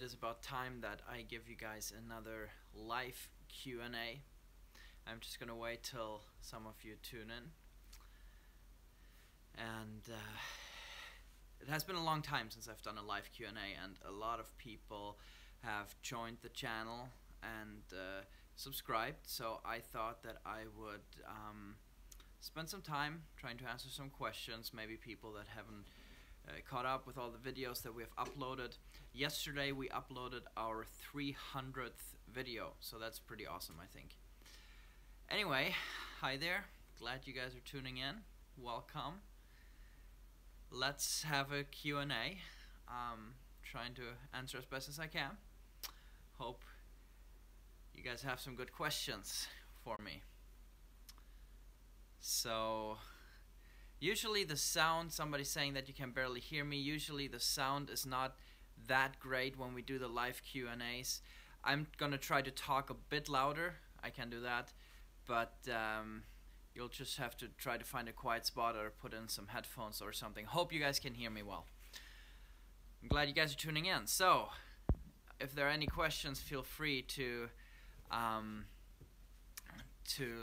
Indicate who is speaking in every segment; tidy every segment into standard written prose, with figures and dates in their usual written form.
Speaker 1: it is about time that I give you guys another live Q&A. I'm just gonna wait till some of you tune in. And it has been a long time since I've done a live Q&A, and a lot of people have joined the channel and subscribed, so I thought that I would spend some time trying to answer some questions, maybe people that haven't caught up with all the videos that we have uploaded. Yesterday we uploaded our 300th video, so that's pretty awesome, I think. Anyway, hi there, glad you guys are tuning in. Welcome. Let's have a Q&A. Trying to answer as best as I can. Hope you guys have some good questions for me. So usually the sound, somebody's saying that you can barely hear me. Usually the sound is not that great when we do the live Q&As. I'm gonna try to talk a bit louder. I can do that, but you'll just have to try to find a quiet spot or put in some headphones or something. Hope you guys can hear me well. I'm glad you guys are tuning in. So if there are any questions, feel free to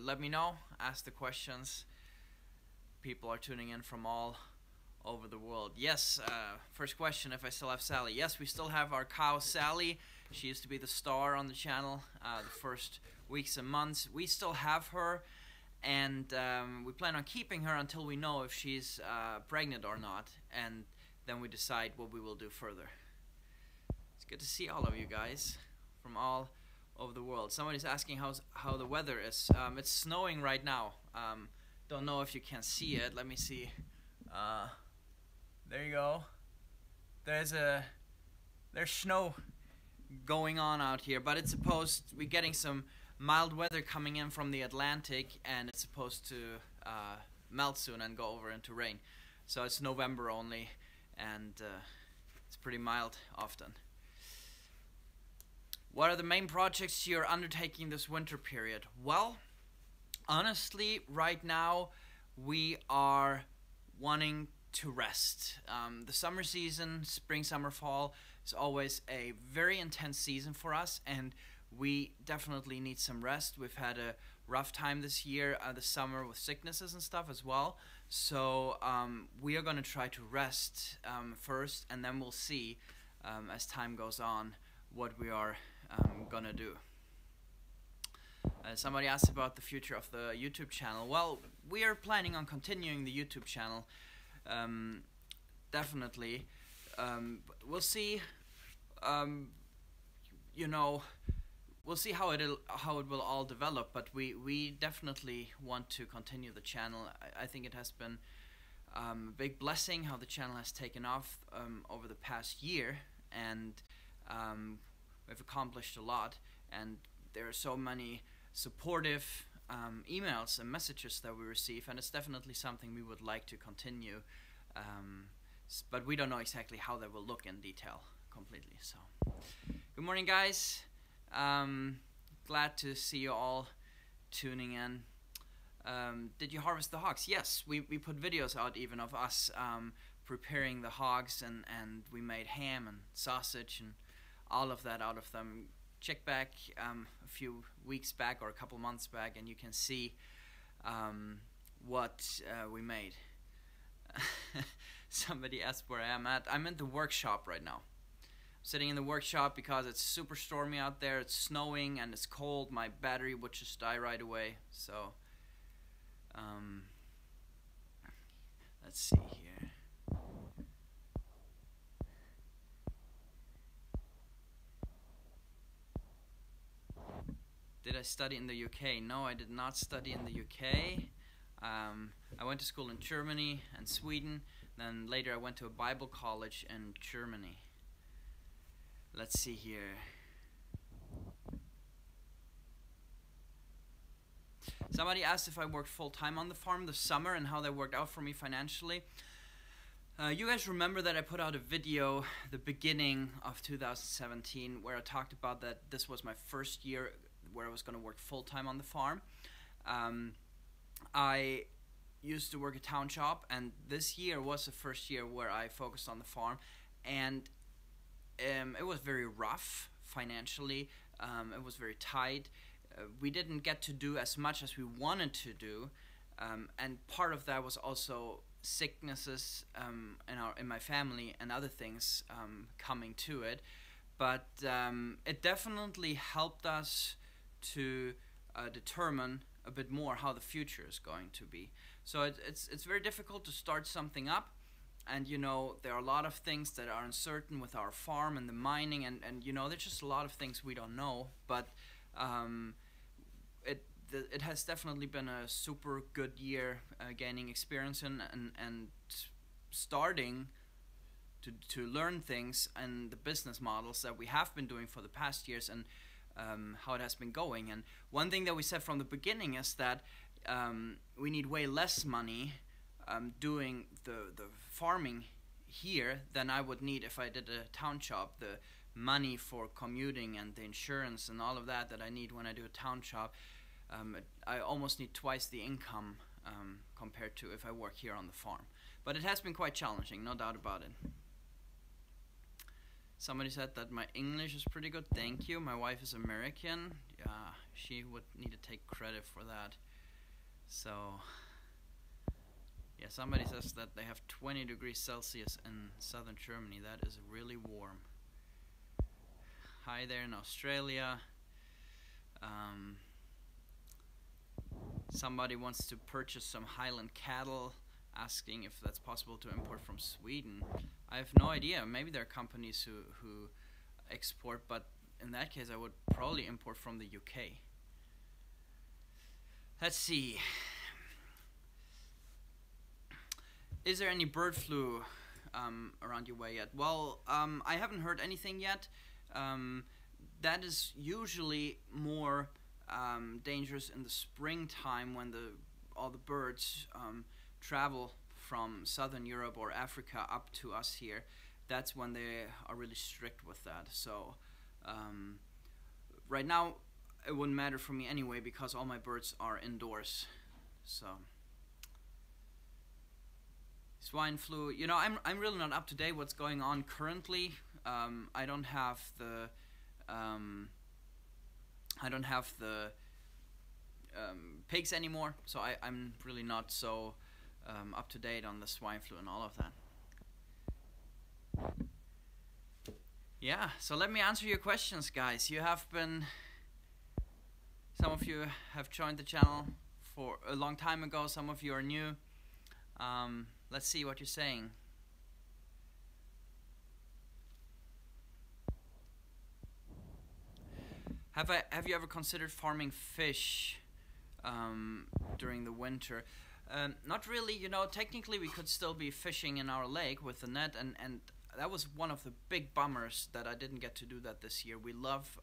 Speaker 1: let me know. Ask the questions. People are tuning in from all over the world. Yes, first question, if I still have Sally. Yes, we still have our cow Sally. She used to be the star on the channel the first weeks and months. We still have her, and we plan on keeping her until we know if she's pregnant or not, and then we decide what we will do further. It's good to see all of you guys from all over the world. Somebody's asking how the weather is. It's snowing right now. Don't know if you can see it. Let me see. There you go. There's snow going on out here, but it's supposed we're getting some mild weather coming in from the Atlantic, and it's supposed to melt soon and go over into rain. So it's November only, and it's pretty mild often. What are the main projects you're undertaking this winter period? Well, honestly, right now we are wanting to rest. The summer season, spring, summer, fall, is always a very intense season for us, and we definitely need some rest. We've had a rough time this year, the summer, with sicknesses and stuff as well. So we are going to try to rest first, and then we'll see as time goes on what we are gonna do. Somebody asked about the future of the YouTube channel. Well, we are planning on continuing the YouTube channel, definitely. We'll see. You know, we'll see how it will all develop. But we definitely want to continue the channel. I think it has been a big blessing how the channel has taken off over the past year, and we've accomplished a lot, and there are so many supportive emails and messages that we receive, and it's definitely something we would like to continue, but we don't know exactly how that will look in detail completely. So good morning, guys. Glad to see you all tuning in. Did you harvest the hogs? Yes, we put videos out even of us preparing the hogs, and we made ham and sausage and all of that out of them. Check back a few weeks back or a couple months back, and you can see what we made. Somebody asked where I am at. I'm in the workshop right now. I'm sitting in the workshop because it's super stormy out there. It's snowing and it's cold. My battery would just die right away. So let's see here. Did I study in the UK? No, I did not study in the UK. I went to school in Germany and Sweden. Then later I went to a Bible college in Germany. Let's see here. Somebody asked if I worked full-time on the farm this summer and how that worked out for me financially. You guys remember that I put out a video the beginning of 2017 where I talked about that this was my first year where I was going to work full-time on the farm. I used to work a town shop, and this year was the first year where I focused on the farm, and it was very rough financially. It was very tight. We didn't get to do as much as we wanted to do, and part of that was also sicknesses in my family and other things coming to it. But it definitely helped us to determine a bit more how the future is going to be. So it's very difficult to start something up, and there are a lot of things that are uncertain with our farm and the mining, and there's just a lot of things we don't know. But it has definitely been a super good year, gaining experience and starting to learn things and the business models that we have been doing for the past years, and how it has been going. And one thing that we said from the beginning is that we need way less money doing the farming here than I would need if I did a town job. The money for commuting and the insurance and all of that I need when I do a town job, I almost need twice the income compared to if I work here on the farm. But it has been quite challenging, no doubt about it. Somebody said that my English is pretty good. Thank you. My wife is American. She would need to take credit for that. So, yeah, somebody says that they have 20 degrees Celsius in southern Germany. That is really warm. Hi there in Australia. Somebody wants to purchase some Highland cattle, asking if that's possible to import from Sweden. I have no idea. Maybe there are companies who export, but in that case I would probably import from the UK. Let's see. Is there any bird flu around your way yet? Well, I haven't heard anything yet. That is usually more dangerous in the springtime when all the birds travel from southern Europe or Africa up to us here. That's when they are really strict with that. So right now it wouldn't matter for me anyway because all my birds are indoors. So swine flu, I'm really not up to date what's going on currently. I don't have the pigs anymore, so I'm really not so up to date on the swine flu and all of that. Yeah, so let me answer your questions, guys. Some of you have joined the channel for a long time ago, some of you are new. Let's see what you're saying. Have you ever considered farming fish during the winter? Not really. Technically we could still be fishing in our lake with the net, and that was one of the big bummers that I didn't get to do that this year. We love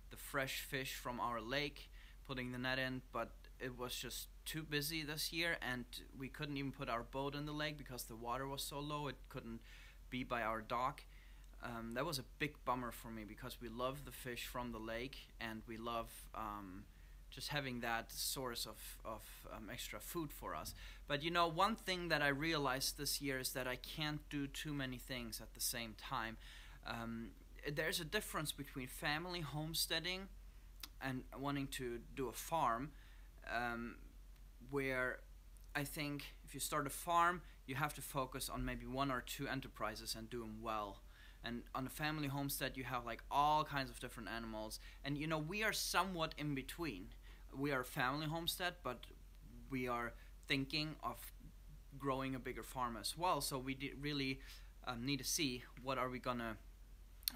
Speaker 1: the fresh fish from our lake, putting the net in, but it was just too busy this year, and we couldn't even put our boat in the lake because the water was so low. It couldn't be by our dock. That was a big bummer for me because we love the fish from the lake, and we love just having that source of extra food for us. But one thing that I realized this year is that I can't do too many things at the same time. There's a difference between family homesteading and wanting to do a farm, where I think if you start a farm, you have to focus on maybe one or two enterprises and do them well. And on a family homestead, you have like all kinds of different animals. And we are somewhat in between. We are a family homestead, but we are thinking of growing a bigger farm as well. So we really need to see what are we gonna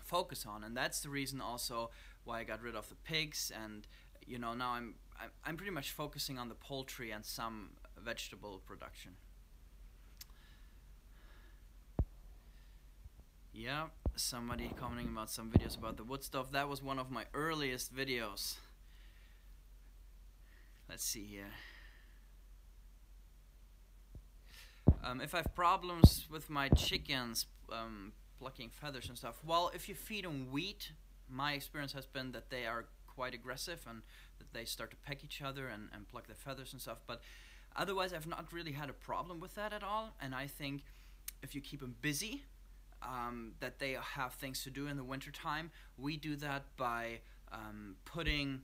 Speaker 1: focus on. And that's the reason also why I got rid of the pigs. And now I'm pretty much focusing on the poultry and some vegetable production. Yeah, somebody commenting about some videos about the wood stove. That was one of my earliest videos. Let's see here. If I have problems with my chickens plucking feathers and stuff, well, if you feed them wheat, my experience has been that they are quite aggressive and that they start to peck each other and pluck their feathers and stuff. But otherwise, I've not really had a problem with that at all. And I think if you keep them busy, that they have things to do in the wintertime. We do that by putting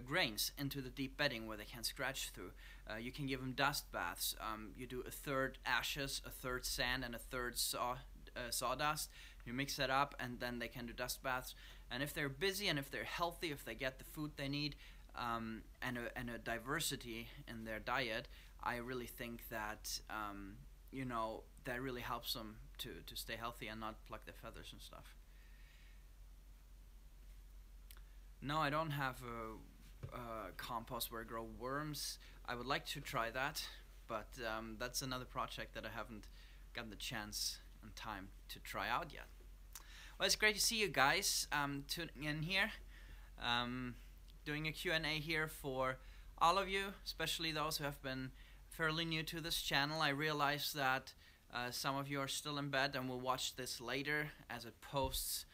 Speaker 1: grains into the deep bedding where they can scratch through. You can give them dust baths. You do a third ashes, a third sand, and a third sawdust. You mix that up, and then they can do dust baths. And if they're busy and if they're healthy, if they get the food they need, and a diversity in their diet, I really think that that really helps them to stay healthy and not pluck their feathers and stuff. No, I don't have a compost where I grow worms. I would like to try that, but that's another project that I haven't gotten the chance and time to try out yet. Well, it's great to see you guys tuning in here. Doing a Q&A here for all of you, especially those who have been fairly new to this channel. I realize that some of you are still in bed and will watch this later as it posts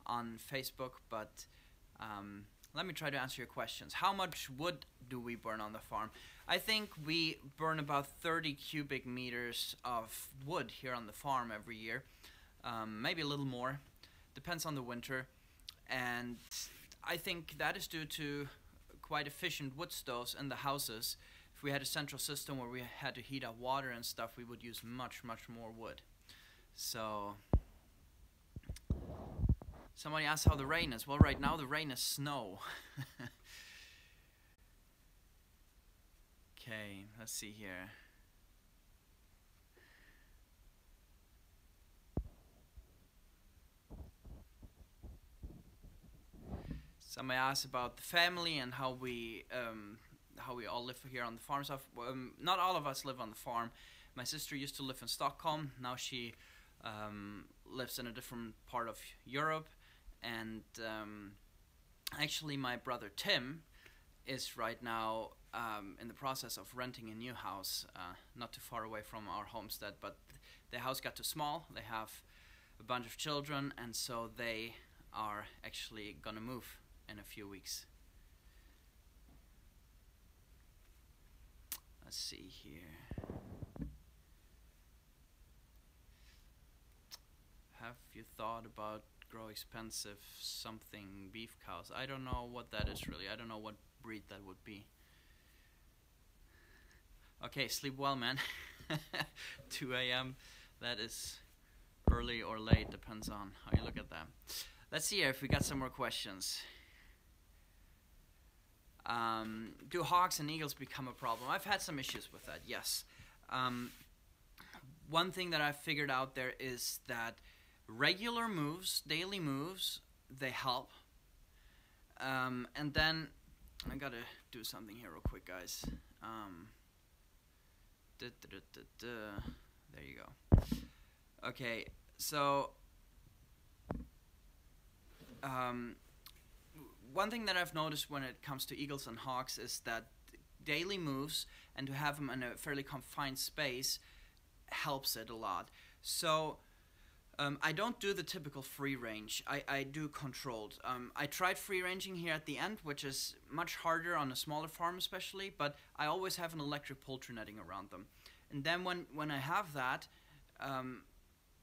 Speaker 1: on Facebook, but let me try to answer your questions. How much wood do we burn on the farm? I think we burn about 30 cubic meters of wood here on the farm every year, maybe a little more, depends on the winter, and I think that is due to quite efficient wood stoves in the houses. If we had a central system where we had to heat up water and stuff, we would use much more wood. So somebody asked how the rain is. Well, right now the rain is snow. Okay, let's see here. Somebody asked about the family and how we all live here on the farm. So not all of us live on the farm. My sister used to live in Stockholm. Now she lives in a different part of Europe. And actually my brother Tim is right now in the process of renting a new house not too far away from our homestead. But the house got too small. They have a bunch of children, and so they are actually gonna move in a few weeks. Let's see here. Have you thought about grow expensive something beef cows? I don't know what that is really. I don't know what breed that would be. Okay, sleep well, man. 2 a.m. That is early or late, depends on how you look at that. Let's see if we got some more questions. Do hawks and eagles become a problem? I've had some issues with that, yes. One thing that I've figured out there is that regular moves, daily moves, they help. And then, I gotta do something here real quick, guys. There you go. Okay, so one thing that I've noticed when it comes to eagles and hawks is that daily moves and to have them in a fairly confined space helps it a lot. So I don't do the typical free range. I do controlled. I tried free ranging here at the end, which is much harder on a smaller farm especially, but I always have an electric poultry netting around them. And then when I have that,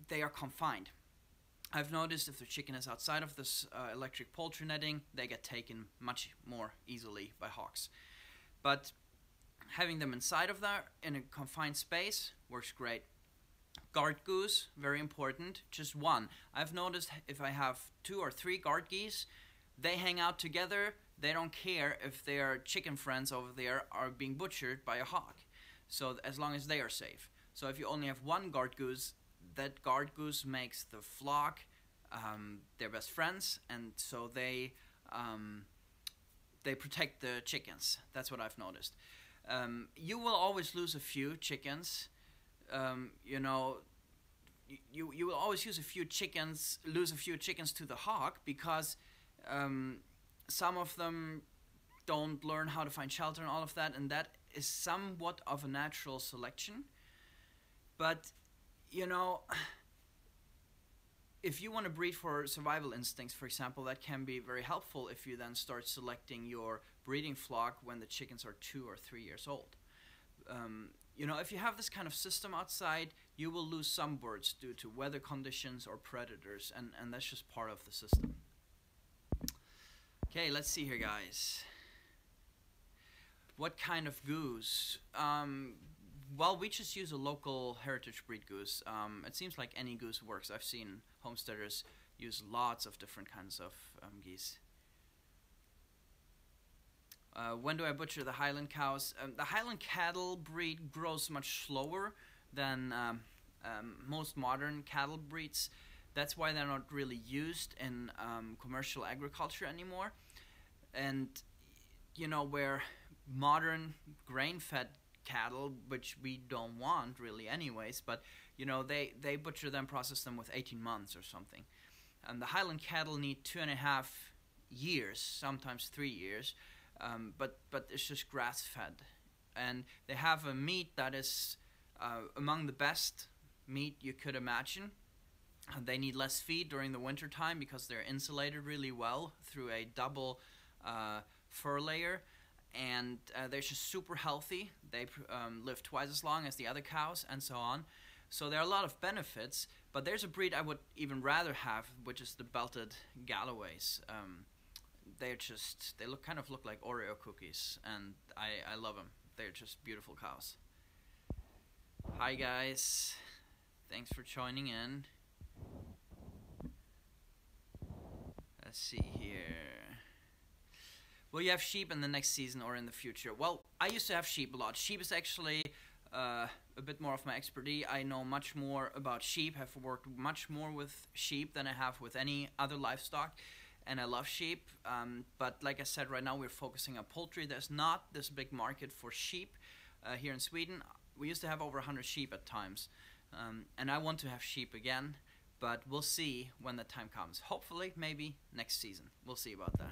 Speaker 1: they are confined. I've noticed if the chicken is outside of this electric poultry netting, they get taken much more easily by hawks. But having them inside of that in a confined space works great. Guard goose, very important, just one. I've noticed if I have 2 or 3 guard geese, they hang out together. They don't care if their chicken friends over there are being butchered by a hawk. So as long as they are safe. So if you only have 1 guard goose, that guard goose makes the flock their best friends, and so they protect the chickens. That's what I've noticed. You will always lose a few chickens. You know, you will always lose a few chickens to the hawk because some of them don't learn how to find shelter and all of that, and that is somewhat of a natural selection. But you know, if you want to breed for survival instincts, for example, that can be very helpful if you then start selecting your breeding flock when the chickens are 2 or 3 years old. You know, if you have this kind of system outside, you will lose some birds due to weather conditions or predators, and that's just part of the system. Okay, let's see here, guys. What kind of goose? Well, we just use a local heritage breed goose. It seems like any goose works. I've seen homesteaders use lots of different kinds of geese. When do I butcher the Highland cows? The Highland cattle breed grows much slower than most modern cattle breeds. That's why they're not really used in commercial agriculture anymore. And you know, where modern grain-fed cattle, which we don't want really anyways, but you know, they butcher them, process them with 18 months or something. And the Highland cattle need 2.5 years, sometimes 3 years, but it's just grass-fed. And they have a meat that is among the best meat you could imagine. They need less feed during the winter time because they're insulated really well through a double fur layer, and they're just super healthy. They live twice as long as the other cows, and so on. So there are a lot of benefits, but there's a breed I would even rather have, which is the belted Galloways. They kind of look like Oreo cookies, and I love them. They're just beautiful cows. Hi guys, thanks for joining in. Let's see here. Will you have sheep in the next season or in the future? Well, I used to have sheep a lot. Sheep is actually a bit more of my expertise. I know much more about sheep, have worked much more with sheep than I have with any other livestock, and I love sheep. But like I said, right now we're focusing on poultry. There's not this big market for sheep here in Sweden. We used to have over 100 sheep at times, and I want to have sheep again, but we'll see when the time comes. Hopefully, maybe next season. We'll see about that.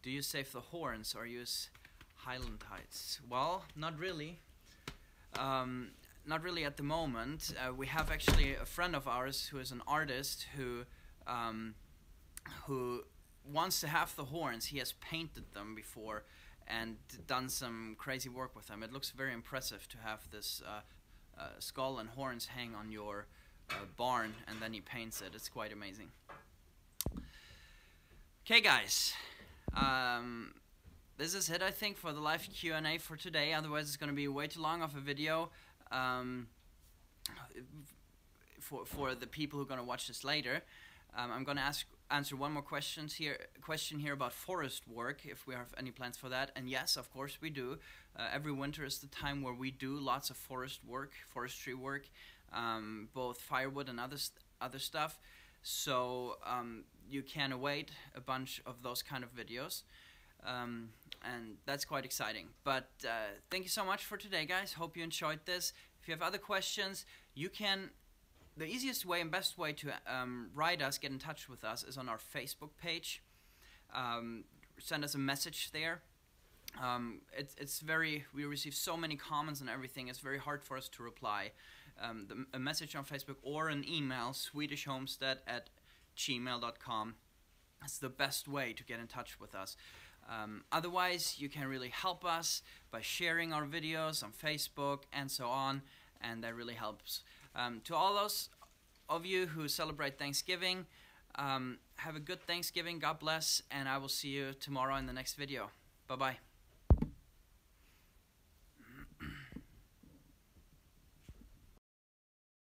Speaker 1: Do you save the horns or use Highland hides? Well, not really. Not really at the moment. We have actually a friend of ours who is an artist who wants to have the horns. He has painted them before and done some crazy work with them. It looks very impressive to have this skull and horns hang on your barn, and then he paints it. It's quite amazing. Okay, guys. This is it, I think, for the live Q&A for today. Otherwise, it's going to be way too long of a video for the people who are going to watch this later. I'm going to answer one more question here about forest work, if we have any plans for that. And yes, of course we do. Every winter is the time where we do lots of forestry work, both firewood and other stuff. So you can await a bunch of those kind of videos, and that's quite exciting. But thank you so much for today, guys. Hope you enjoyed this. If you have other questions, you can. The easiest way and best way to write us, get in touch with us, is on our Facebook page. Send us a message there. We receive so many comments and everything. It's very hard for us to reply. A message on Facebook or an email, swedishhomestead@gmail.com. That's the best way to get in touch with us. Otherwise, you can really help us by sharing our videos on Facebook and so on, and that really helps. To all those of you who celebrate Thanksgiving, have a good Thanksgiving. God bless, and I will see you tomorrow in the next video. Bye-bye.